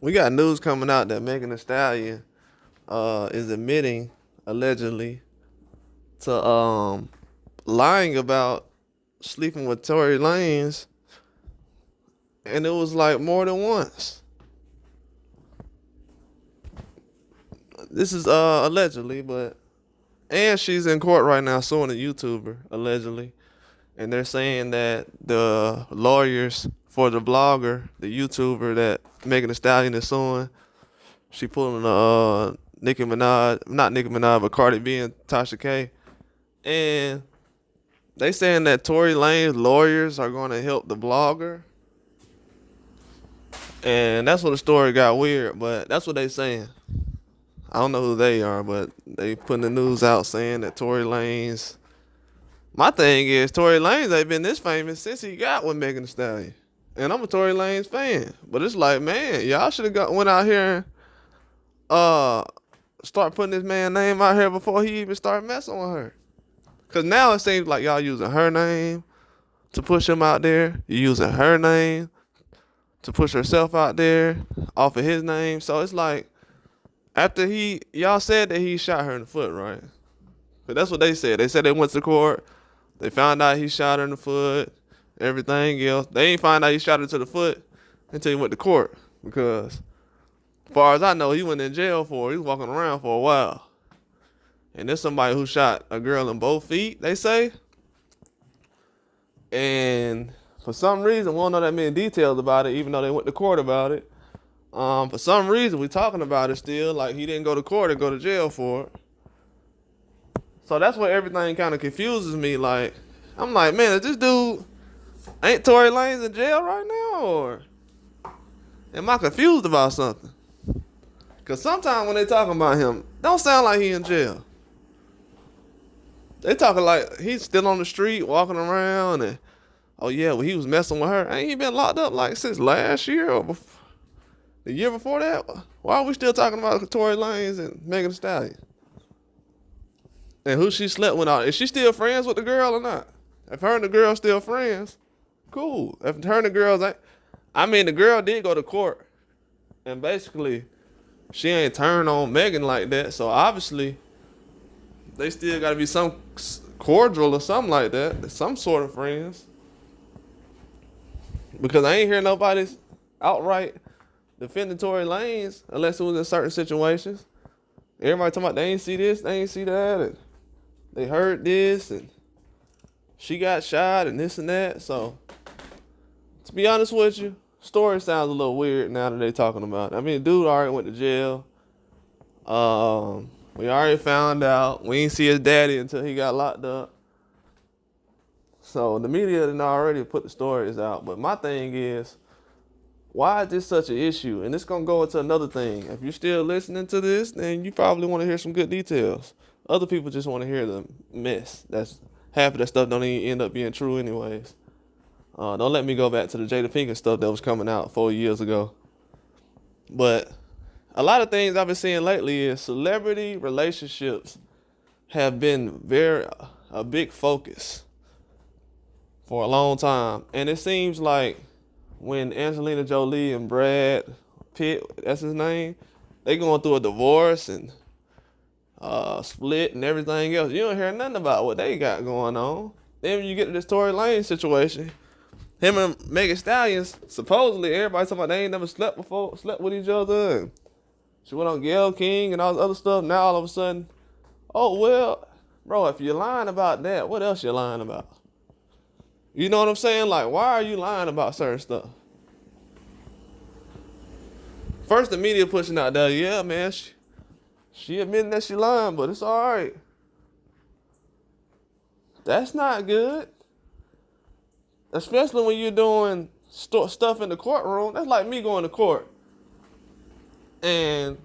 We got news coming out that Megan Thee Stallion is admitting allegedly to lying about sleeping with Tory Lanez, and it was like more than once. This is allegedly, but and she's in court right now suing a YouTuber allegedly, and they're saying that the lawyers for the blogger, the YouTuber that Megan Thee Stallion is suing, she pulling Nicki Minaj, not Nicki Minaj, but Cardi B and Tasha K, and they saying that Tory Lanez lawyers are going to help the blogger, and that's when the story got weird. But that's what they saying. I don't know who they are, but they putting the news out saying that Tory Lanez. My thing is Tory Lanez ain't been this famous since he got with Megan Thee Stallion, and I'm a Tory Lanez fan. But it's like, man, y'all should have went out here and uh start putting this man's name out here before he even started messing with her. Cause now it seems like y'all using her name to push him out there. You using her name to push herself out there off of his name. So it's like after y'all said that he shot her in the foot, right? But that's what they said. They said they went to court. They found out he shot her in the foot. Everything else. They ain't find out he shot her to the foot until he went to court. Because as far as I know, he went in jail for it. He was walking around for a while. And there's somebody who shot a girl in both feet, they say. And for some reason, we don't know that many details about it, even though they went to court about it. For some reason, we talking about it still, like he didn't go to court or go to jail for it. So that's where everything kind of confuses me. Like, I'm like, man, is this dude, ain't Tory Lanez in jail right now, or am I confused about something? Because sometimes when they talking about him, don't sound like he in jail. They talking like he's still on the street, walking around, and oh yeah, well he was messing with her. Ain't he been locked up like since last year or the year before that? Why are we still talking about Tory Lanez and Megan Thee Stallion? And who she slept with? Is she still friends with the girl or not? If her and the girl still friends, cool. If her and the girls ain't, I mean the girl did go to court, and basically she ain't turned on Megan like that. So obviously they still got to be some cordial or something like that, some sort of friends. Because I ain't hear nobody outright defending Tory Lanez unless it was in certain situations. Everybody talking about they ain't see this, they ain't see that, and they heard this, and she got shot, and this and that. So, to be honest with you, story sounds a little weird now that they talking about it. I mean, the dude already went to jail. We already found out. We ain't see his daddy until he got locked up. So, the media didn't already put the stories out. But my thing is, why is this such an issue? And it's going to go into another thing. If you're still listening to this, then you probably want to hear some good details. Other people just want to hear the mess. That's half of that stuff don't even end up being true anyways. Don't let me go back to the Jada Pinkett stuff that was coming out 4 years ago. But a lot of things I've been seeing lately is celebrity relationships have been a big focus for a long time. And it seems like when Angelina Jolie and Brad Pitt, that's his name, they going through a divorce and split and everything else. You don't hear nothing about what they got going on. Then when you get to this Tory Lanez situation, him and Megan Stallions, supposedly everybody talking about they ain't never slept with each other. And she went on Gayle King and all this other stuff. Now all of a sudden, oh well, bro, if you're lying about that, what else you lying about? You know what I'm saying? Like, why are you lying about certain stuff? First, the media pushing out there, yeah, man, she admitting that she lying, but it's all right. That's not good. Especially when you're doing stuff in the courtroom. That's like me going to court and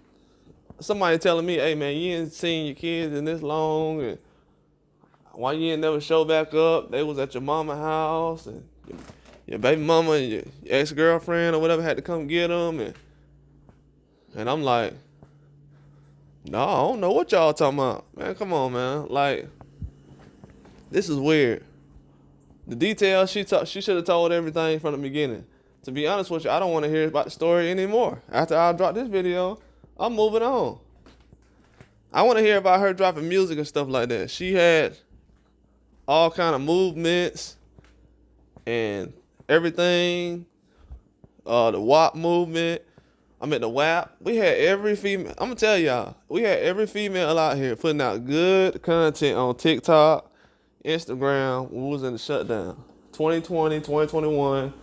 somebody telling me, hey, man, you ain't seen your kids in this long, and why you ain't never show back up? They was at your mama's house, and your baby mama and your ex-girlfriend or whatever had to come get them, and I'm like, no, I don't know what y'all talking about. Man, come on, man. Like, this is weird. The details, she should have told everything from the beginning. To be honest with you, I don't want to hear about the story anymore. After I drop this video, I'm moving on. I want to hear about her dropping music and stuff like that. She had all kind of movements and everything. The WAP movement. I mean the WAP. We had every female. I'm gonna tell y'all, we had every female out here putting out good content on TikTok, Instagram. When we was in the shutdown. 2020, 2021,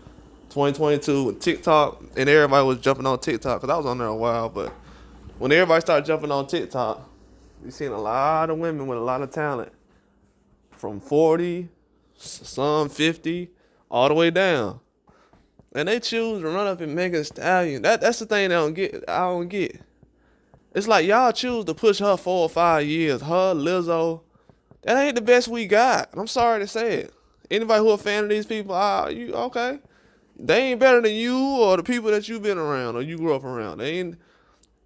2022, with TikTok, and everybody was jumping on TikTok because I was on there a while. But when everybody started jumping on TikTok, you seen a lot of women with a lot of talent, from 40, some 50, all the way down. And they choose to run up and make a Stallion. That's the thing I don't get. It's like y'all choose to push her 4 or 5 years. Her, Lizzo. That ain't the best we got. I'm sorry to say it. Anybody who a fan of these people, you okay? They ain't better than you or the people that you've been around or you grew up around.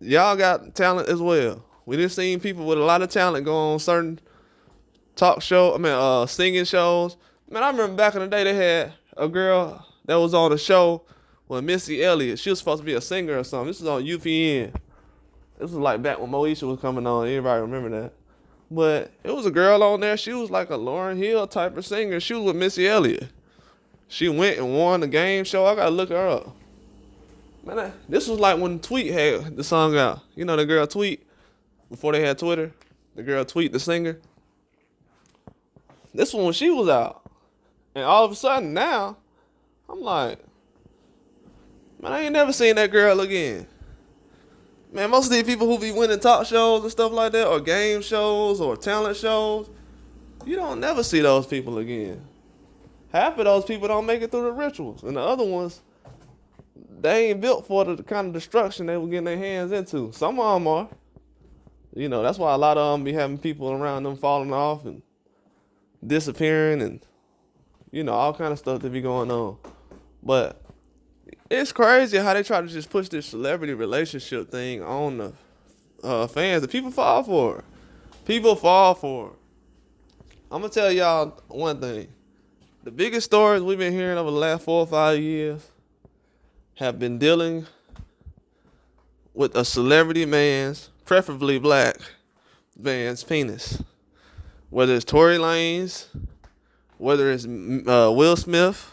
Y'all got talent as well. We just seen people with a lot of talent go on certain singing shows. Man, I remember back in the day they had a girl that was on a show with Missy Elliott. She was supposed to be a singer or something. This was on UPN. This was like back when Moesha was coming on. Everybody remember that. But it was a girl on there. She was like a Lauryn Hill type of singer. She was with Missy Elliott. She went and won the game show. I gotta look her up. Man, this was like when Tweet had the song out. You know the girl Tweet? Before they had Twitter. The girl Tweet, the singer. This one when she was out. And all of a sudden now, I'm like, man, I ain't never seen that girl again. Man, most of these people who be winning talk shows and stuff like that, or game shows, or talent shows, you don't never see those people again. Half of those people don't make it through the rituals. And the other ones, they ain't built for the kind of destruction they were getting their hands into. Some of them are. You know, that's why a lot of them be having people around them falling off and disappearing and, you know, all kind of stuff that be going on. But it's crazy how they try to just push this celebrity relationship thing on the fans. The people fall for it. People fall for it. I'm going to tell y'all one thing. The biggest stories we've been hearing over the last 4 or 5 years have been dealing with a celebrity man's, preferably black man's penis. Whether it's Tory Lanez, whether it's Will Smith,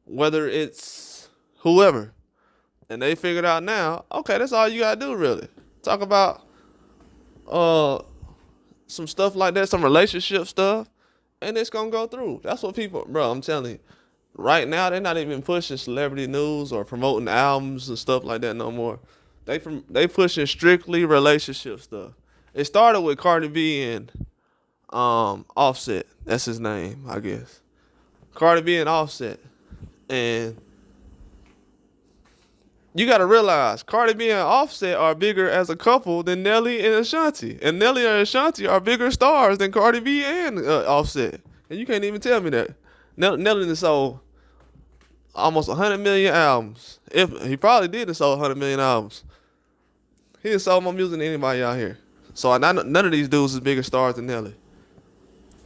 whether it's whoever. And they figured out now, okay, that's all you gotta do really. Talk about some stuff like that, some relationship stuff, and it's gonna go through. That's what people, bro, I'm telling you. Right now, they're not even pushing celebrity news or promoting albums and stuff like that no more. They pushing strictly relationship stuff. It started with Cardi B and Offset. That's his name, I guess. Cardi B and Offset. And you got to realize Cardi B and Offset are bigger as a couple than Nelly and Ashanti. And Nelly and Ashanti are bigger stars than Cardi B and Offset. And you can't even tell me that. Nelly done sold almost 100 million albums. If he probably did sold 100 million albums. He done sold more music than anybody out here. So none of these dudes is bigger stars than Nelly.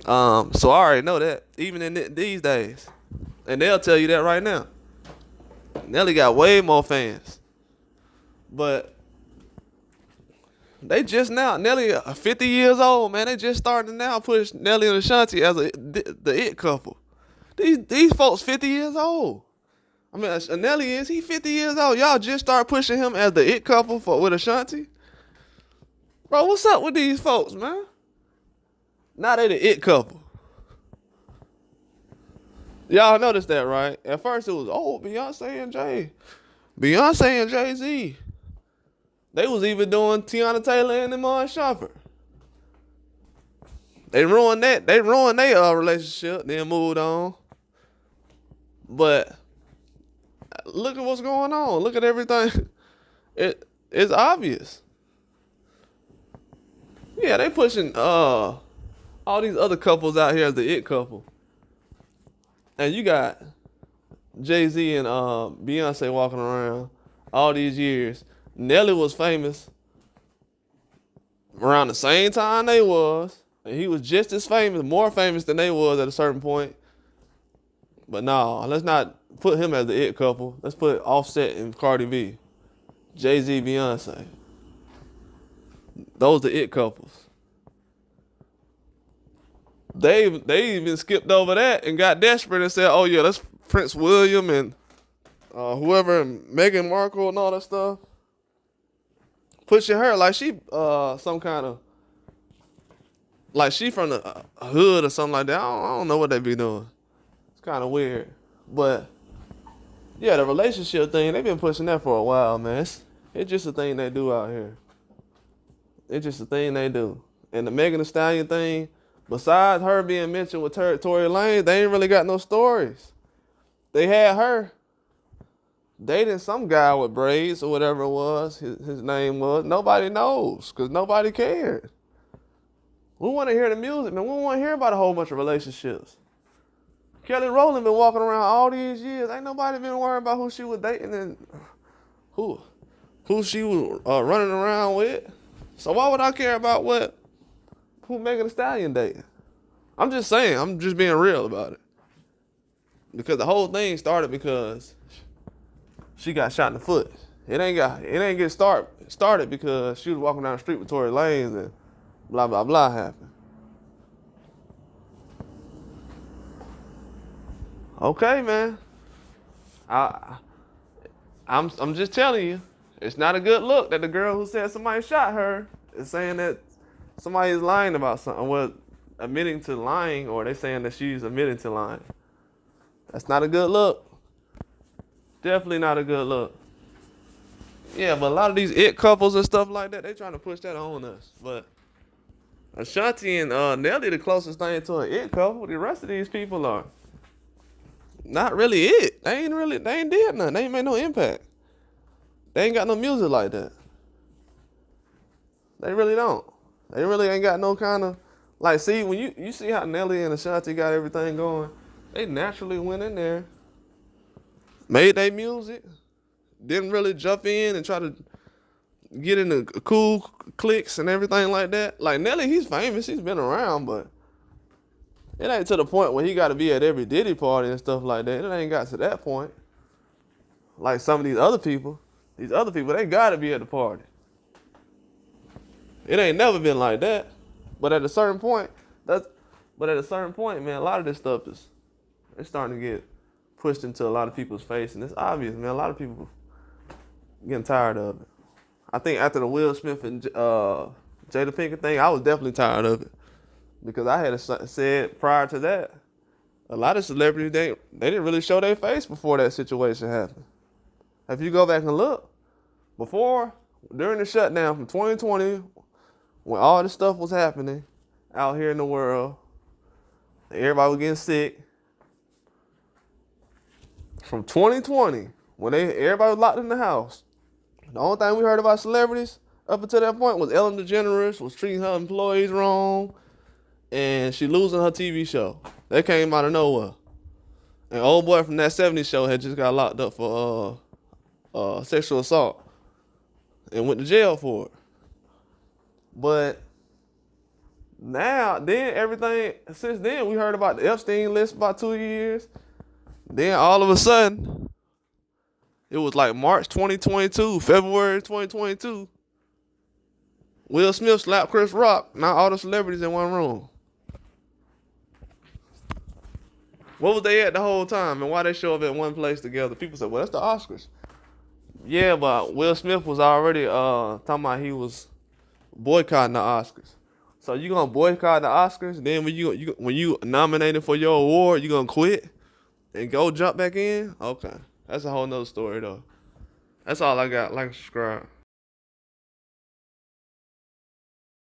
So I already know that, even in these days. And they'll tell you that right now. Nelly got way more fans. But they just now, Nelly 50 years old, man. They just starting to now push Nelly and Ashanti as the it couple. These folks 50 years old. I mean, Nelly he 50 years old. Y'all just start pushing him as the it couple with Ashanti? Bro, what's up with these folks, man? Now they the it couple. Y'all noticed that, right? At first it was, Beyonce and Jay-Z. They was even doing Tiana Taylor and Iman Shumpert. They ruined that. They ruined their relationship, then moved on. But look at what's going on. Look at everything. It's obvious. Yeah, they pushing all these other couples out here as the it couple. And you got Jay-Z and Beyonce walking around all these years. Nelly was famous around the same time they was. And he was just as famous, more famous than they was at a certain point. But no, let's not put him as the it couple. Let's put Offset and Cardi B, Jay-Z, Beyonce. Those the it couples. They even skipped over that and got desperate and said, oh yeah, that's Prince William and whoever, and Meghan Markle and all that stuff. Pushing her like she some kind of, like she from the hood or something like that. I don't know what they be doing. It's kind of weird. But yeah, the relationship thing, they've been pushing that for a while, man. It's just a thing they do out here. It's just a thing they do. And the Megan Thee Stallion thing, besides her being mentioned with Tory Lanez, they ain't really got no stories. They had her dating some guy with braids or whatever it was, his name was. Nobody knows because nobody cared. We want to hear the music, man. We don't want to hear about a whole bunch of relationships. Kelly Rowland been walking around all these years. Ain't nobody been worried about who she was dating and who she was running around with. So why would I care about who Megan Thee Stallion dating? I'm just saying. I'm just being real about it. Because the whole thing started because she got shot in the foot. It ain't get started because she was walking down the street with Tory Lanez and blah blah blah happened. Okay, man. I'm just telling you, it's not a good look that the girl who said somebody shot her is saying that somebody is lying about something. Well, admitting to lying, or they saying that she's admitting to lying. That's not a good look. Definitely not a good look. Yeah, but a lot of these it couples and stuff like that, they trying to push that on us. But Ashanti and Nelly the closest thing to an it couple. The rest of these people are not really it. They ain't did nothing. They ain't made no impact. They ain't got no music like that. They really don't. They really ain't got no kind of, like, see, when you see how Nelly and Ashanti got everything going, they naturally went in there, made their music, didn't really jump in and try to get into cool cliques and everything like that. Like Nelly, he's famous, he's been around, but it ain't to the point where he got to be at every Diddy party and stuff like that. It ain't got to that point. Like some of these other people, they got to be at the party. It ain't never been like that. But at a certain point, man, a lot of this stuff it's starting to get pushed into a lot of people's face, and it's obvious, man. A lot of people getting tired of it. I think after the Will Smith and Jada Pinkett thing, I was definitely tired of it. Because I had said prior to that, a lot of celebrities, they didn't really show their face before that situation happened. If you go back and look, during the shutdown from 2020, when all this stuff was happening out here in the world, everybody was getting sick. From 2020, when everybody was locked in the house, the only thing we heard about celebrities up until that point was Ellen DeGeneres was treating her employees wrong, and she losing her TV show. That came out of nowhere. And old boy from that 70s show had just got locked up for sexual assault and went to jail for it. But since then, we heard about the Epstein list about 2 years. Then all of a sudden, it was like March 2022, February 2022. Will Smith slapped Chris Rock. Now all the celebrities in one room. What was they at the whole time, and why they show up at one place together? People say, well, that's the Oscars. Yeah, but Will Smith was already talking about he was boycotting the Oscars. So you gonna boycott the Oscars? Then when you nominated for your award, you gonna quit and go jump back in? Okay, that's a whole nother story though. That's all I got. Like and subscribe.